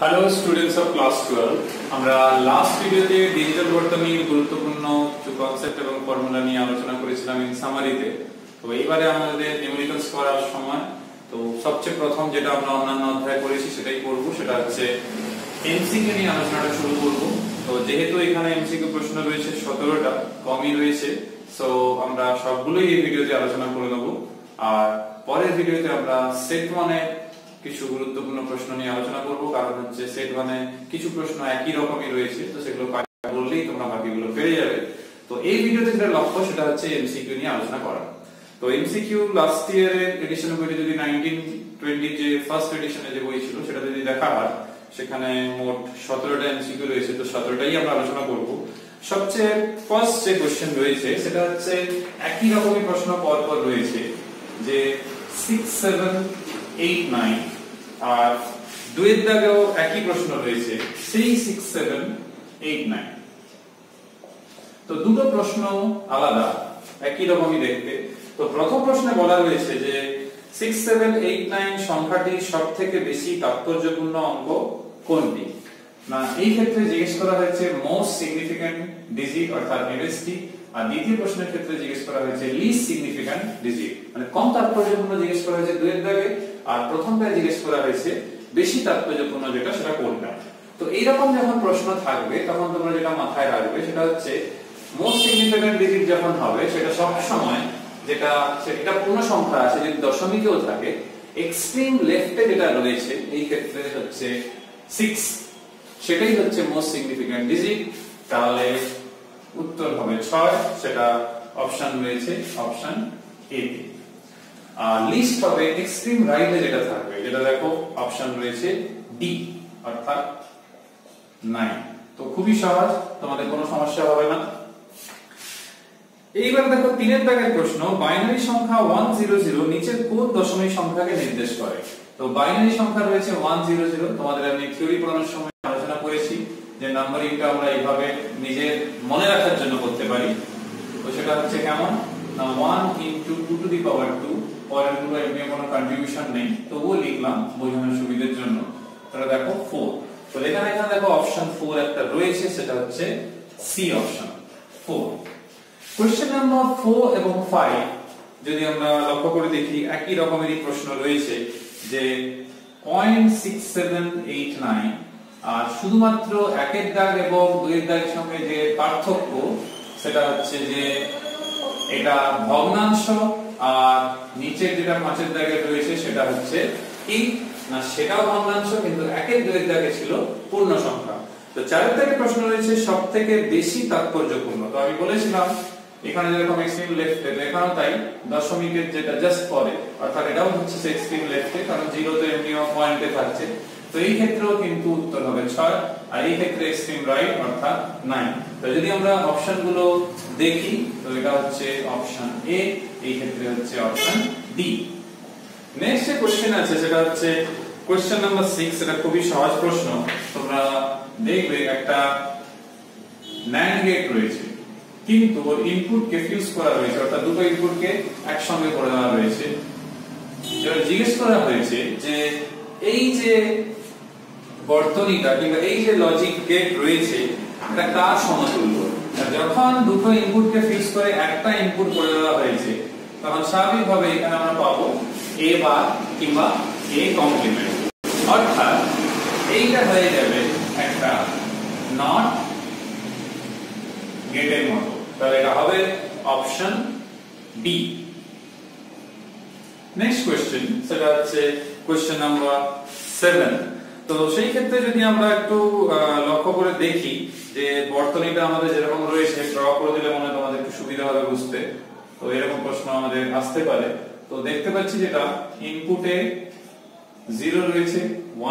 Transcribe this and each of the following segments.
Hello students of class 12 আমরা last ভিডিওতে digital বর্তনীর গুরুত্বপূর্ণ কিছু কনসেপ্ট এবং ফর্মুলা নিয়ে আলোচনা করেছিলাম ইন সামারিতে। তো এইবারে আমাদের নিউমেরিক্যালস করার সময় তো সবচেয়ে প্রথম যেটা আমরা অন্যান্য অধ্যায়ে করেছি সেটাই করব, সেটা হচ্ছে এমসিকিউ নিয়ে আলোচনাটা শুরু করব। তো যেহেতু এখানে এমসিকিউ প্রশ্ন রয়েছে 17টা, কমই রয়েছে, সো আমরা সবগুলোই এই ভিডিওতে আলোচনা করে নেব। আর পরের ভিডিওতে আমরা সেট 1 এর কিছু গুরুত্বপূর্ণ প্রশ্ন নিয়ে আলোচনা করব, কারণ হচ্ছে সেট 1 এ কিছু প্রশ্ন একই রকমই রয়েছে, তো সেগুলো বললেই তোমরা বাকিগুলো পেয়ে যাবে। তো এই ভিডিওতে যেটা লক্ষ্য সেটা হচ্ছে এমসিকিউ নিয়ে আলোচনা করা। তো এমসিকিউ লাস্ট ইয়ারের এডিশনের বইতে যদি 1920 যে ফার্স্ট এডিশনে যে বই ছিল সেটা যদি দেখা হয়, সেখানে মোট 17টা এমসিকিউ রয়েছে। তো 17টাই আমরা আলোচনা করব। সবচেয়ে ফার্স্ট যে কোশ্চেন রয়েছে সেটা হচ্ছে একই রকমের প্রশ্ন পরপর রয়েছে, যে 6, 7, 8, 9 আর দুইয়ের দাগেও একই প্রশ্ন রয়েছে, সেই 6, 7, 8, 9। তো দুটো প্রশ্ন আলাদা, একই রকমই দেখতে। তো প্রথম প্রশ্নে বলা রয়েছে যে 6, 7, 8, 9 সংখ্যাটির সবথেকে বেশি তাৎপর্যপূর্ণ অঙ্ক কোনটি? না, এই ক্ষেত্রে জিজ্ঞেস করা হয়েছে মোস্ট সিগনিফিক্যান্ট ডিজিট অর্থাৎ এমএসডি, আর দ্বিতীয় প্রশ্নের ক্ষেত্রে জিজ্ঞেস করা হয়েছে লিস্ট সিগনিফিক্যান্ট ডিজিট, মানে কম তাৎপর্যপূর্ণ জিজ্ঞেস করা হয়েছে দুইয়ের দাগে, আর প্রথমটায় জিজ্ঞেস করা হয়েছে বেশি তাৎপর্যপূর্ণ যেটা সেটা কোনটা। তো এইরকম যখন প্রশ্ন থাকবে তখন তোমরা যেটা মাথায় রাখবে সেটা হচ্ছে মোস্ট সিগনিফিক্যান্ট ডিজিট যখন হবে সেটা সব সময় সেটা পূর্ণ সংখ্যা আছে, যদি দশমিকেও থাকে, এক্সট্রিম লেফটে যেটা রয়েছে এই ক্ষেত্রে হচ্ছে 6, সেটাই হচ্ছে মোস্ট সিগনিফিক্যান্ট ডিজিট। তাহলে উত্তর হবে 6, সেটা অপশন রয়েছে অপশন এ তে। আর লিস্ট হবে এক্সট্রিম রাইটে যেটা থাকবে, যেটা দেখো অপশন রয়েছে ডি অর্থাৎ 9। তো খুবই সহজ, তোমাদের কোনো সমস্যা হবে না। এইবার দেখো 3 দাগের প্রশ্ন, বাইনারি সংখ্যা 100 নিচের কোন দশমিক সংখ্যাকে নির্দেশ করে? তো বাইনারি সংখ্যা রয়েছে 100, তোমাদের আমি থিওরি পড়ানোর সময় আলোচনা করেছি যে নাম্বারিংটা আমরা এইভাবে নিজের মনে রাখার জন্য করতে পারি। তো সেটা হচ্ছে কেমন না, 1 into 2 to the power 2, পরের গুলো এমনি কোনো কন্ট্রিবিউশন নেই, তবুও লিখলাম বোঝানোর সুবিধার জন্য। তাহলে দেখো 4, তো এখানে দেখো অপশন 4 একটা রয়েছে, সেটা হচ্ছে সি অপশন 4। কোশ্চেন নাম্বার 4 এবং 5 যদি আমরা লক্ষ্য করে দেখি, একই রকমেরই প্রশ্ন রয়েছে যে 0.6789, আর শুধুমাত্র একের দাগ এবং দুইয়ের দাগের সঙ্গে যে পার্থক্য সেটা হচ্ছে যে এটা ভগ্নাংশ, আর নিচের যেটা 5 দাগে রয়েছে সেটা হচ্ছে কি না, সেটাও ভগ্নাংশ, কিন্তু একের দুইয়ের দাগে ছিল পূর্ণ সংখ্যা। তো 4 দাগের প্রশ্ন রয়েছে সবথেকে বেশি তাৎপর্যপূর্ণ। তো আমি বলেছিলাম এখানে যেরকম এক্সট্রিম লেফটে, তো এখানেও তাই, দশমিকের যেটা জাস্ট পরে, অর্থাৎ এটাও হচ্ছে এক্সট্রিম লেফটে, কারণ 0 তো এমনিও পয়েন্টে থাকছে। তো এই ক্ষেত্রেও কিন্তু উত্তর হবে 6, আর এই ক্ষেত্রে এক্সট্রিম রাইট অর্থাৎ 9। তো যদি আমরা অপশনগুলো দেখি, তো এটা হচ্ছে অপশন এ, এই ক্ষেত্রে হচ্ছে অপশন ডি। নেক্সট যে কোশ্চেন আছে সেটা হচ্ছে কোশ্চেন নাম্বার 6, এটা খুবই সহজ প্রশ্ন। তোমরা দেখবে একটা NAND গেট রয়েছে, কিন্তু ওর ইনপুটকে ফিউজ করা রয়েছে, অর্থাৎ দুটো ইনপুটকে একসঙ্গে করে দেওয়া রয়েছে। এবার জিজ্ঞেস করা হয়েছে যে এই যে বর্তনীটা কিংবা এই যে লজিক গেট রয়েছে এটা কার সমতুল্য? যখন দুটো ইনপুটকে ফিউজ করে একটা ইনপুট করে দেওয়া হয়েছে, তখন স্বাভাবিকভাবে এখানে আমরা পাবো এ বার কিংবা এ কমপ্লিমেন্ট, অর্থাৎ এইটা হয়ে যাবে একটা নট গেটের মতো। তাহলে এটা হবে অপশন ডি। নেক্সট কোশ্চেন, সেটা হচ্ছে কোশ্চেন নাম্বার 7। তো সেই ক্ষেত্রে যদি আমরা একটু লক্ষ্য করে দেখি যে বর্তনীটা আমাদের যেরকম রয়েছে, ড্র করে দিলে মনে হয় তোমাদের একটু সুবিধা হবে বুঝতে। তো এরকম প্রশ্ন আমাদের আসতে পারে। তো দেখতে পাচ্ছি যেটা ইনপুটে 0 রয়েছে,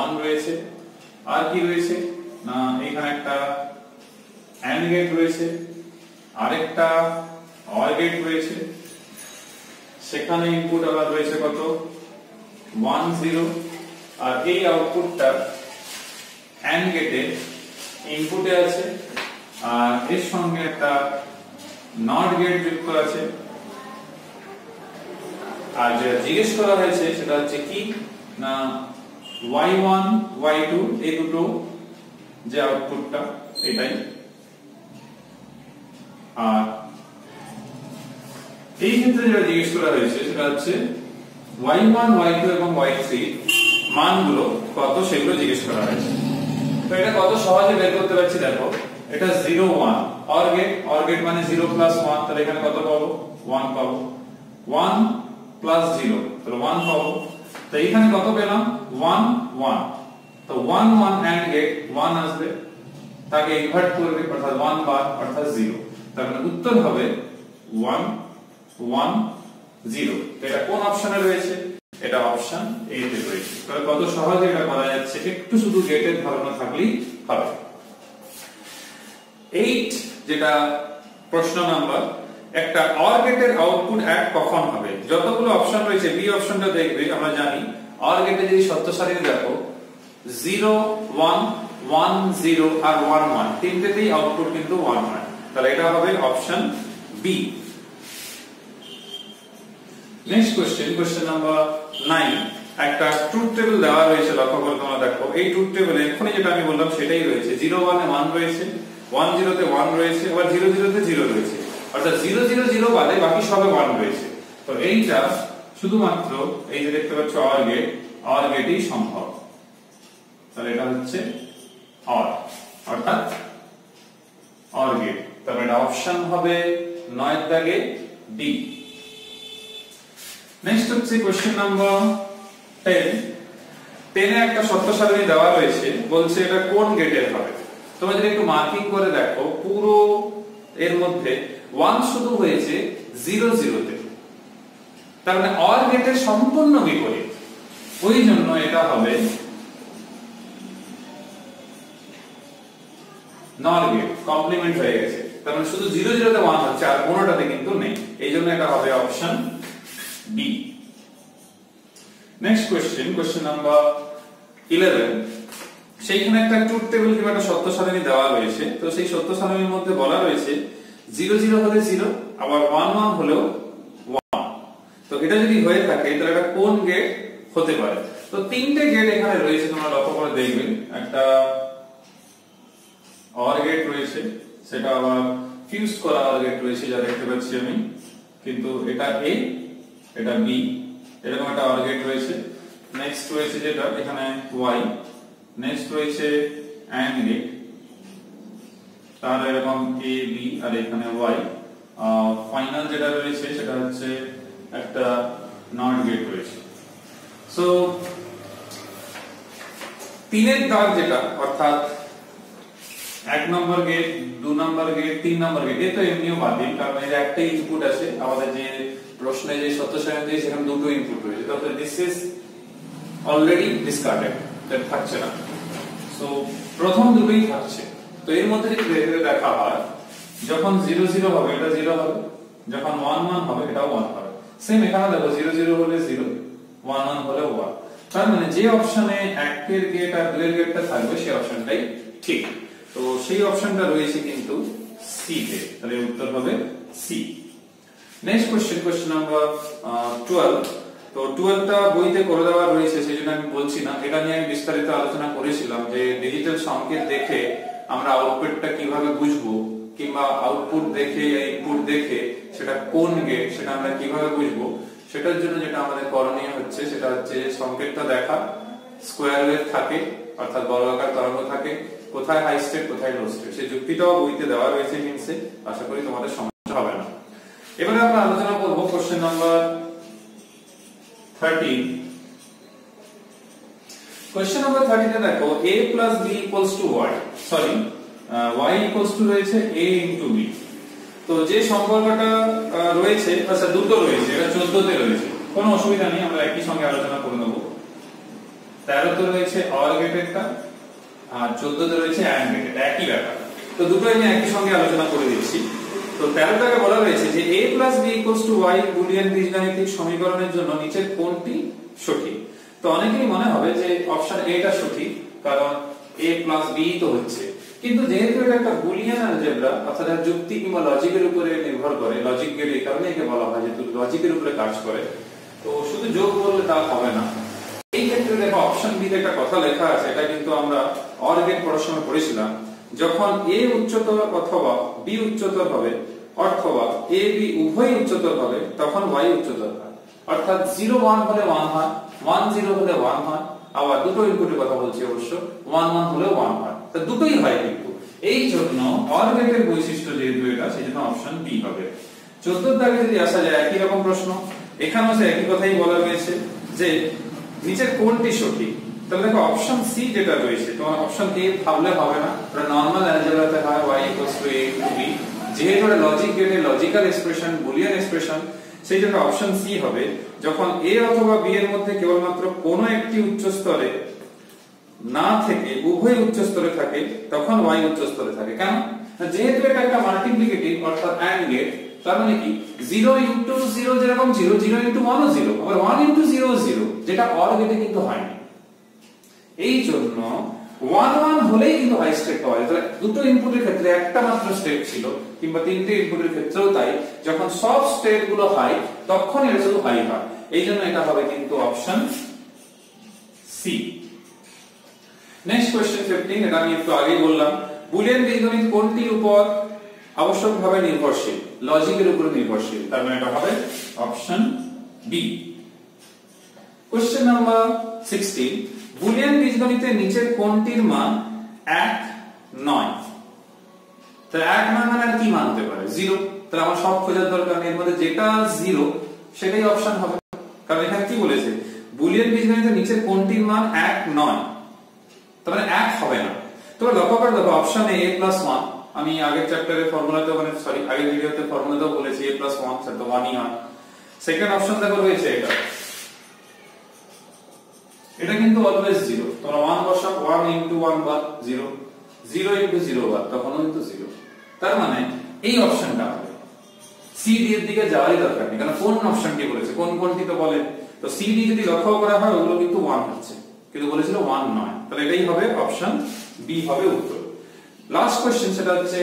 1 রয়েছে, আর কি রয়েছে না এখানে একটা AND গেট রয়েছে, আরেকটা OR গেট রয়েছে, সেখানে ইনপুট আবার রয়েছে কত 1 0, আর এই আউটপুটটা AND গেটে ইনপুটে আছে, আর এর সঙ্গে একটা NOT গেট যুক্ত আছে। আর যেটা জিজ্ঞেস করা হয়েছে সেটা হচ্ছে কি না y1 y2 এই দুটো যে আউটপুটটা এটাই। আর এই ক্ষেত্রে যেটা জিজ্ঞেস করা হয়েছে সেটা হচ্ছে y1 y2 এবং y3 মানগুলো কত সেগুলো জিজ্ঞেস করা হয়েছে। তো এটা কত সহজে বের করতে পারছি দেখো, এটা 0 1 অর গেট মানে 0 প্লাস 1, তাহলে এখানে কত পাবো 1 পাবো, 1 প্লাস 0 তাহলে 1 পাবো। তো এখানে কত পেলাম 1 1, তো 1 1 এন্ড গেট 1 আসবে, তাকে ইনভার্ট করবে অর্থাৎ 1 বার অর্থাৎ 0, তার মানে উত্তর হবে 1 1 0। তো এটা কোন অপশনে রয়েছে, এটা অপশন এ তে রয়েছে। তাহলে কত সহজে এটা করা যাচ্ছে, একটু শুধু গেটের ধারণা থাকলেই হবে। 8 যেটা প্রশ্ন নাম্বার, একটা অর গেটের আউটপুট এক কখন হবে। যতগুলো অপশন রয়েছে বি অপশনটা দেখবে, আমরা জানি অর গেটে যদি সত্য সারিতে দেখো 0 1 1 0 আর 1 1 তিনটেতেই আউটপুট কিন্তু 1 হয়, তাহলে এটা হবে option B. Next question number 9, একটা ট্রুথ টেবিল দেওয়া রয়েছে, লক্ষ্য করে তোমরা দেখো এই ট্রুথ টেবিলে এখনই যেটা আমি বললাম সেটাই রয়েছে। 0 1 এ 1 রয়েছে, 1 0 তে 1 রয়েছে, আবার 0 0 তে 0 রয়েছে, অর্থাৎ 0 0 0 বাদে বাকি সবে 1 রয়েছে। তো এইটা শুধুমাত্র এই যে দেখতে পাচ্ছ অর গেটই সম্ভব, তাহলে এটা হচ্ছে অর্থাৎ অর গেট, তাহলে এটা অপশন হবে 9 এর দাগে ডি। নেক্সট হচ্ছে কোশ্চেন নাম্বার 10 এ একটা সত্য সারণী দেওয়া রয়েছে, বলছে এটা কোন গেটের হবে। তোমরা যদি একটু মার্কিং করে দেখো, পুরো এর মধ্যে 1 শুধু হয়েছে 0 0 তে, তার মানে অর গেটের সম্পূর্ণ বিপরীত, ওই জন্য এটা হবে নর গেট, কমপ্লিমেন্ট হয়ে গেছে, তার মানে শুধু 0 0 তে 1 হচ্ছে আর কোনোটাতে কিন্তু নেই, এই জন্য এটা হবে option B. Next question number 11, সেইখানে একটা ট্রুথ টেবিল কিংবা একটা সত্য সারণী দেওয়া রয়েছে। তো সেই সত্য সারণীর মধ্যে বলা রয়েছে 0 0 হলে 0, আবার 1 1 হলেও 1। তো এটা যদি হয়ে থাকে তাহলে এটা কোন গেট হতে পারে। তো তিনটে গেট এখানে রয়েছে, তোমরা লক্ষ্য করে দেখবে, একটা অর গেট রয়েছে, সেটা আবার ফিউজ করা অর গেট রয়েছে যা দেখতে পাচ্ছি আমি, কিন্তু এটা এ এটা বি, এরকম একটা অর গেট রয়েছে। নেক্সট রয়েছে যেটা এখানে ওয়াই, নেক্সট রয়েছে অ্যান্ড গেট, তার এরকম এ বি আর এখানে ওয়াই, ফাইনাল যেটা রয়েছে সেটা হচ্ছে একটা নট গেট রয়েছে। সো তিনের দাগ যেটা, অর্থাৎ 1 নম্বর গেট, 2 নম্বর গেট, 3 নম্বর গেট, এটা তো এমনিও বাতিল, কারণ এর একটা ইনপুট আছে, আমাদের যে প্রশ্নে যে সত্য সারণী দিয়েছে সেখানে দুটো ইনপুট রয়েছে, তাহলে this is already discarded, that থাকছে না। সো প্রথম দুটোই থাকছে। তো এর মধ্যে যদি দেখা হয়, যখন 0 0 হবে এটা 0 হবে, যখন 1 1 হবে এটাও 1 হবে। সেম এখানে দেখো 0 0 হলে 0, 1 1 হলে 1, তার মানে যে অপশনে 1 এর গেট আর 2 এর গেটটা থাকবে সেই অপশনটাই ঠিক। তো সেই অপশনটা রয়েছে কিন্তু সি তে, তাহলে উত্তর হবে সি। নেক্সট কোশ্চেন নাম্বার 12, তো 12 টা বইতে করে দেওয়া রয়েছে, সেজন্য আমি বলছি না, এটা নিয়ে আমি বিস্তারিত আলোচনা করেছিলাম যে ডিজিটাল সংকেত দেখে আমরা আউটপুটটা কিভাবে বুঝবো, কিংবা আউটপুট দেখে ইনপুট দেখে সেটা কোন গেট সেটা আমরা কিভাবে বুঝবো। সেটার জন্য যেটা আমাদের করণীয় হচ্ছে সেটা হচ্ছে সংকেতটা দেখা, স্কোয়ার ওয়েভ থাকে অর্থাৎ বর্গাকার তরঙ্গ থাকে, কোথায় হাই স্টেট কোথায় লো স্টেট, সেই যুক্তিটাও বইতে দেওয়া রয়েছে হিন্টসে, আশা করি তোমাদের সমস্যা হবে না। এবারে আমরা আলোচনা করব কোশ্চেন নাম্বার 13। কোশ্চেন নাম্বার 13 এ দেখো a plus b equals to y, sorry y equals to রয়েছে a into b। তো যে সম্পর্কটা রয়েছে, আচ্ছা দুটো রয়েছে, এটা 14 তে রয়েছে, কোনো অসুবিধা নেই, আমরা একই সঙ্গে আলোচনা করে নেব। 13 তে রয়েছে অর গেটেরটা আর 14 তে রয়েছে অ্যান্ড গেটের, একই ব্যাপার। তো দুটোই আমি একই সঙ্গে আলোচনা করে দিচ্ছি। তো 13 টাকে বলা রয়েছে যে a plus b equals to y Boolean বীজগাণিতিক সমীকরণের জন্য নিচের কোনটি সঠিক। তো অনেকেরই মনে হবে যে অপশন এ টা সঠিক, কারণ a plus b তো হচ্ছে, কিন্তু যেহেতু এটা একটা বুলিয়ান অ্যালজেব্রা অর্থাৎ যুক্তি কিংবা লজিকের উপরে নির্ভর করে, লজিক গেট এই কারণে একে বলা হয় যেহেতু লজিকের উপরে কাজ করে, তো শুধু যোগ করলে তা হবে না। এই ক্ষেত্রে ক্ষেত্রে দেখো অপশন বি তে একটা কথা লেখা আছে, এটা কিন্তু আমরা অর গেট পড়ার সময় পড়েছিলাম, যখন এ উচ্চতর অথবা বি উচ্চতর হবে অথবা এ বি উভয় উচ্চতর হবে তখন y উচ্চতর হয়। অর্থাৎ 0 1 হলে 1 হয়, 1 0 হলে 1 হয়, আবার দুটো ইনপুটের কথা বলছি অবশ্য, 1 1 হলে 1 হয়, তো দুটোই হয় কিন্তু। এই জন্য অর গেটের বৈশিষ্ট্য যেহেতু এটা, সেজন্য অপশন বি হবে। 14 দাগে যদি আসা যায় একই রকম প্রশ্ন, এখানেও সে একই কথাই বলা হয়েছে যে নিচের কোনটি সঠিক। তাহলে দেখো অপশন সি যেটা রয়েছে, তোমার অপশন এ ভাবলে হবে না, এটা নরমাল অ্যালজেব্রাতে হয় y a to b, যেহেতু এটা লজিক গেটে লজিক্যাল এক্সপ্রেশন, বুলিয়ান এক্সপ্রেশন, সেই জন্য অপশন সি হবে। যখন a অথবা b এর মধ্যে কেবলমাত্র কোনো একটি উচ্চ স্তরে না থেকে উভয় উচ্চ স্তরে থাকে তখন y উচ্চ স্তরে থাকে। কেন? যেহেতু এটা একটা মাল্টিপ্লিকেটিভ অর্থাৎ AND গেট, তার মানে কি 0 ইনটু 0 যেরকম 0, 0 ইনটু 1 ও 0, আবার 1 ইনটু 0 ও 0, যেটা অর গেটে কিন্তু হয়নি। এই জন্য 1 1 হলেই কিন্তু হাই স্টেট পাওয়া যায়। তাহলে দুটো ইনপুটের ক্ষেত্রে একটা মাত্র স্টেট ছিল, কিংবা তিনটে ইনপুটের ক্ষেত্রেও তাই, যখন সব স্টেট গুলো হাই তখন এটা শুধু হাই হয়। এই জন্য এটা হবে কিন্তু অপশন সি। নেক্সট কোশ্চেন 15, এটা আমি একটু আগেই বললাম, বুলিয়ান বীজগণিত কোনটির উপর আবশ্যকভাবে নির্ভরশীল? লজিকের উপর নির্ভরশীল, তার মানে এটা হবে option B. Question number 16, boolean বীজগণিতের নিচের কোনটির মান 1 নয়? তাহলে 1 নয় মানে কি মান হতে পারে? 0। তাহলে আমার সব খোঁজার দরকার নেই, এর মধ্যে যেটা 0 সেটাই অপশন হবে, কারণ এখানে কি বলেছে বুলিয়ান বীজগণিতের নিচের কোনটির মান 1 নয়, তার মানে 1 হবে না। তোমরা লক্ষ্য করে দেখো অপশন এ a+1, আমি আগের চ্যাপ্টারে ফর্মুলাতে মানে সরি আগের ভিডিওতে ফর্মুলাতেও বলেছি a+1 সেটা 1ই হয়। সেকেন্ড অপশন দেখো রয়েছে এটা, এটা কিন্তু অলওয়েজ 0, তোমরা 1 বসাও, 1 ইনটু 1 বার 0, 0 ইনটু 0 বার তখনও কিন্তু 0। তার মানে এই অপশনটা হবে। সি ডি এর দিকে যাওয়ারই দরকার নেই, কারণ কোন অপশনটি বলেছে, কোন কোনটি তো বলে, তো সি ডি যদি লক্ষ্য করা হয় ওগুলো কিন্তু 1 হচ্ছে, কিন্তু বলেছিল 1 নয়, তাহলে এটাই হবে অপশন বি হবে উত্তর। লাস্ট কোশ্চেন সেটা হচ্ছে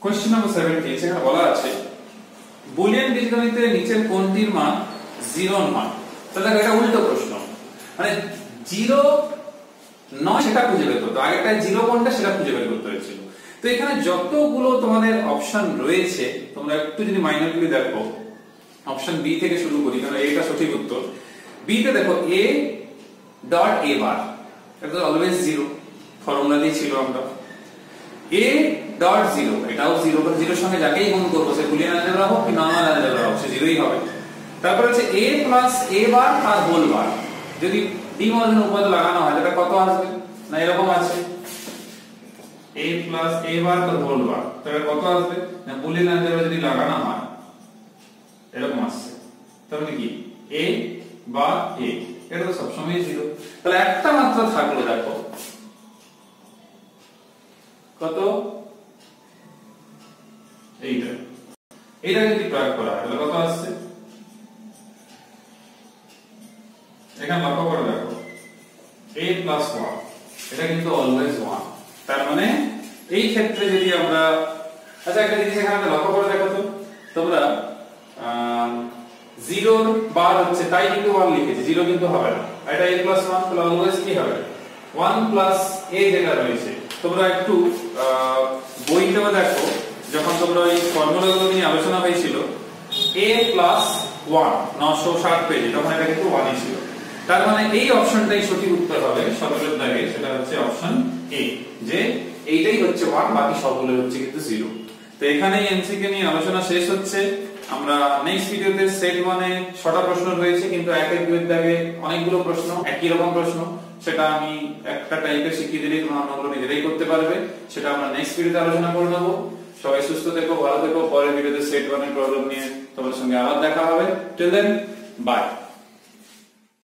কোশ্চেন নাম্বার 17, সেখানে বলা আছে বুলিয়ান বীজগণিতের নিচের কোনটির মান 0 নয়? তাহলে এটা উল্টো প্রশ্ন, মানে 0 নয় সেটা খুঁজে বের করতে, আগেরটায় 0 কোনটা সেটা খুঁজে বের করতে হয়েছিল। তো এখানে যতগুলো তোমাদের অপশন রয়েছে তোমরা একটু যদি মাইনরলি দেখো, অপশন বি থেকে শুরু করি কারণ এটা সঠিক উত্তর। বি তে দেখো a ডট a বার, এটা অলওয়েজ 0, ফর্মুলা দিয়ে ছিল আমরা। a ডট 0, এটাও 0, কারণ 0 এর সঙ্গে যাকেই গুণ করব সে বুলিয়ান অ্যালজেব্রা হোক কি নরমাল অ্যালজেব্রা হোক সে 0ই হবে। তারপর হচ্ছে a প্লাস a বার আর হোল বার, যদি ডি মর্জন উপাদ্য লাগানো হয় এটা কত আসবে? না এরকম আছে a প্লাস a বার আর হোল বার, তাহলে কত আসবে? না বুলিয়ান অ্যালজেব্রা যদি লাগানো হয় এরকম আসছে, তার মানে কি a বা a, এটা তো সব সময় 0। তাহলে একটা মাত্র থাকলো, দেখো কত, এইটা, এটা যদি প্রয়োগ করা হয় তাহলে কত আসছে? এখানে লক্ষ্য করে দেখো a প্লাস 1, এটা কিন্তু অলওয়েজ 1, তার মানে এই ক্ষেত্রে যদি আমরা, আচ্ছা একটা জিনিস এখানে লক্ষ্য করে দেখো তো তোমরা, 0 বার হচ্ছে তাই কিন্তু 1 লিখেছি, 0 কিন্তু হবে না, এটা a প্লাস 1, তাহলে অলওয়েজ কি হবে 1 প্লাস a যেটা রয়েছে। তোমরা একটু বইটাও দেখো, যখন তোমরা এই ফর্মুলাগুলো নিয়ে আলোচনা হয়েছিল a প্লাস 1 960 পেজে, তখন এটা কিন্তু 1ই ছিল। তার মানে এই অপশনটাই সঠিক উত্তর হবে 17 দাগে, সেটা হচ্ছে অপশন এ, যে এইটাই হচ্ছে 1, বাকি সবগুলো হচ্ছে কিন্তু 0। তো এখানেই এমসিকিউ নিয়ে আলোচনা শেষ হচ্ছে। আমরা নেক্সট ভিডিওতে সেট 1 এ 6টা প্রশ্ন রয়েছে, কিন্তু এক এক দুই দাগে অনেকগুলো প্রশ্ন, একই রকম প্রশ্ন, সেটা আমি একটা টাইপের শিখিয়ে দিলেই তোমরা অন্যগুলো নিজেরাই করতে পারবে, সেটা আমরা নেক্সট ভিডিওতে আলোচনা করে নেব। সবাই সুস্থ থেকো, ভালো থেকো, পরের ভিডিওতে সেট 1 এর প্রবলেম নিয়ে তোমাদের সঙ্গে আবার দেখা হবে। Till then by.